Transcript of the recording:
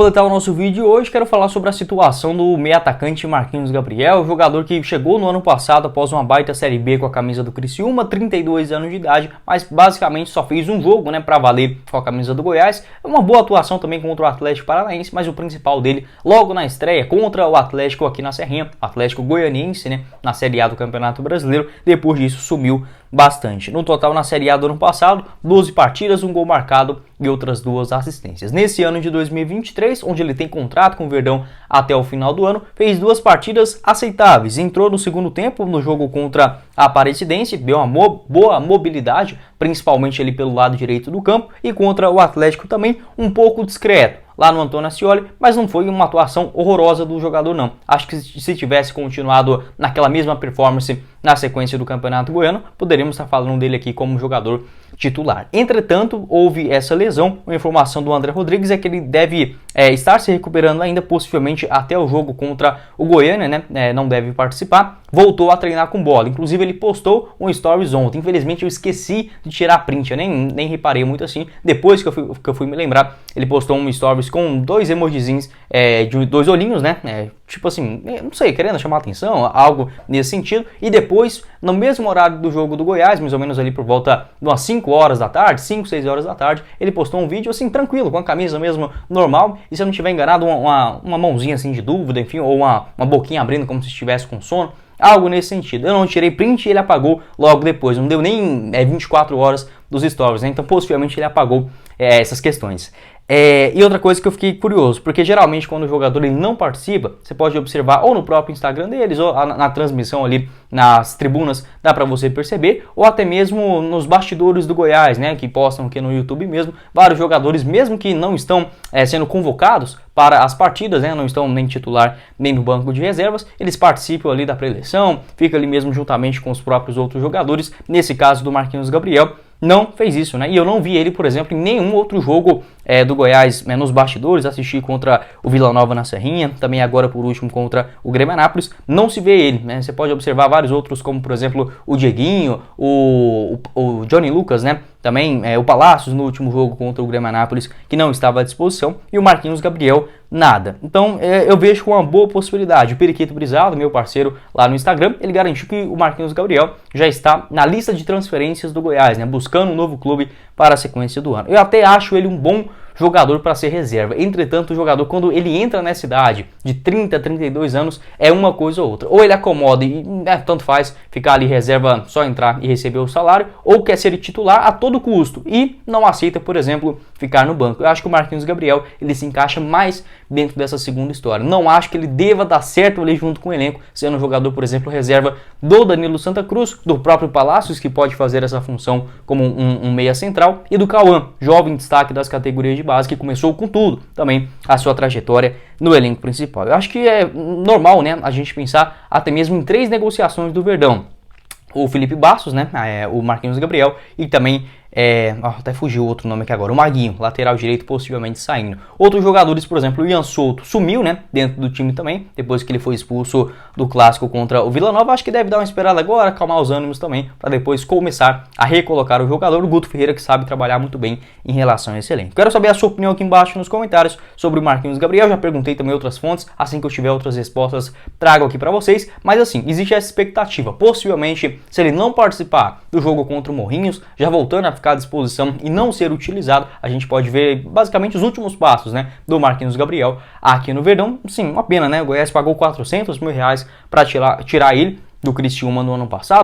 Completar o nosso vídeo de hoje, quero falar sobre a situação do meio atacante Marquinhos Gabriel, jogador que chegou no ano passado após uma baita Série B com a camisa do Criciúma, 32 anos de idade, mas basicamente só fez um jogo, para valer com a camisa do Goiás. Uma boa atuação também contra o Atlético Paranaense, mas o principal dele logo na estreia contra o Atlético aqui na Serrinha, Atlético Goianiense, na Série A do Campeonato Brasileiro. Depois disso sumiu bastante. No total, na Série A do ano passado, 12 partidas, um gol marcado e outras 2 assistências. Nesse ano de 2023, onde ele tem contrato com o Verdão até o final do ano, fez 2 partidas aceitáveis. Entrou no segundo tempo no jogo contra a Aparecidense, deu uma boa mobilidade, principalmente ali pelo lado direito do campo, e contra o Atlético também um pouco discreto lá no Antônio Ascioli, mas não foi uma atuação horrorosa do jogador não. Acho que se tivesse continuado naquela mesma performance na sequência do Campeonato Goiano, poderíamos estar falando dele aqui como jogador titular. Entretanto, houve essa lesão. A informação do André Rodrigues é que ele deve estar se recuperando ainda, possivelmente até o jogo contra o Goiânia, não deve participar. Voltou a treinar com bola. Inclusive, ele postou um stories ontem. Infelizmente, eu esqueci de tirar a print. Eu nem reparei muito assim. Depois que eu fui me lembrar, ele postou um stories com 2 emojizinhos de 2 olhinhos, tipo assim, não sei, querendo chamar atenção, algo nesse sentido. E depois, no mesmo horário do jogo do Goiás, mais ou menos ali por volta de umas 5 horas da tarde, 5, 6 horas da tarde, ele postou um vídeo assim, tranquilo, com a camisa mesmo normal. E se eu não tiver enganado, uma mãozinha assim de dúvida, enfim, ou uma boquinha abrindo como se estivesse com sono. Algo nesse sentido. Eu não tirei print e ele apagou logo depois. Não deu nem 24 horas dos stories, Então possivelmente ele apagou essas questões. E outra coisa que eu fiquei curioso, porque geralmente quando o jogador ele não participa, você pode observar ou no próprio Instagram deles, ou na transmissão ali nas tribunas, dá pra você perceber, ou até mesmo nos bastidores do Goiás, que postam aqui no YouTube mesmo, vários jogadores, mesmo que não estão sendo convocados para as partidas, não estão nem titular nem no banco de reservas, eles participam ali da pré-eleição, fica ali mesmo juntamente com os próprios outros jogadores. Nesse caso do Marquinhos Gabriel, não fez isso, E eu não vi ele, por exemplo, em nenhum outro jogo do Goiás nos bastidores. Assisti contra o Vila Nova na Serrinha, também agora por último contra o Grêmio Anápolis, não se vê ele, Você pode observar vários outros, como por exemplo o Dieguinho, o Johnny Lucas, Também o Palácios no último jogo contra o Grêmio Anápolis, que não estava à disposição, e o Marquinhos Gabriel, nada. Então eu vejo com uma boa possibilidade. O Periquito Brizaldo, meu parceiro lá no Instagram, ele garantiu que o Marquinhos Gabriel já está na lista de transferências do Goiás, buscando um novo clube para a sequência do ano. Eu até acho ele um bom jogador para ser reserva. Entretanto, o jogador, quando ele entra nessa idade de 30, 32 anos, é uma coisa ou outra. Ou ele acomoda e tanto faz ficar ali reserva, só entrar e receber o salário, ou quer ser titular a todo custo e não aceita, por exemplo, ficar no banco. Eu acho que o Marquinhos Gabriel, ele se encaixa mais dentro dessa segunda história. Não acho que ele deva dar certo ali junto com o elenco, sendo um jogador, por exemplo, reserva do Danilo Santa Cruz, do próprio Palácios, que pode fazer essa função como um meia central, e do Cauã, jovem destaque das categorias de base, que começou com tudo também a sua trajetória no elenco principal. Eu acho que é normal, a gente pensar até mesmo em 3 negociações do Verdão. O Felipe Bastos, o Marquinhos Gabriel e também, até fugiu outro nome aqui agora, o Maguinho, lateral direito, possivelmente saindo. Outros jogadores, por exemplo, o Ian Souto sumiu, dentro do time também, depois que ele foi expulso do clássico contra o Vila Nova. Acho que deve dar uma esperada agora, acalmar os ânimos também, para depois começar a recolocar o jogador, o Guto Ferreira, que sabe trabalhar muito bem em relação a esse elenco. Quero saber a sua opinião aqui embaixo nos comentários sobre o Marquinhos Gabriel. Já perguntei também outras fontes, assim que eu tiver outras respostas, trago aqui para vocês. Mas assim, existe essa expectativa, possivelmente, se ele não participar do jogo contra o Morrinhos, já voltando a ficar à disposição e não ser utilizado, a gente pode ver basicamente os últimos passos do Marquinhos Gabriel aqui no Verdão. Sim, uma pena, O Goiás pagou R$400 mil para tirar ele do Criciúma no ano passado.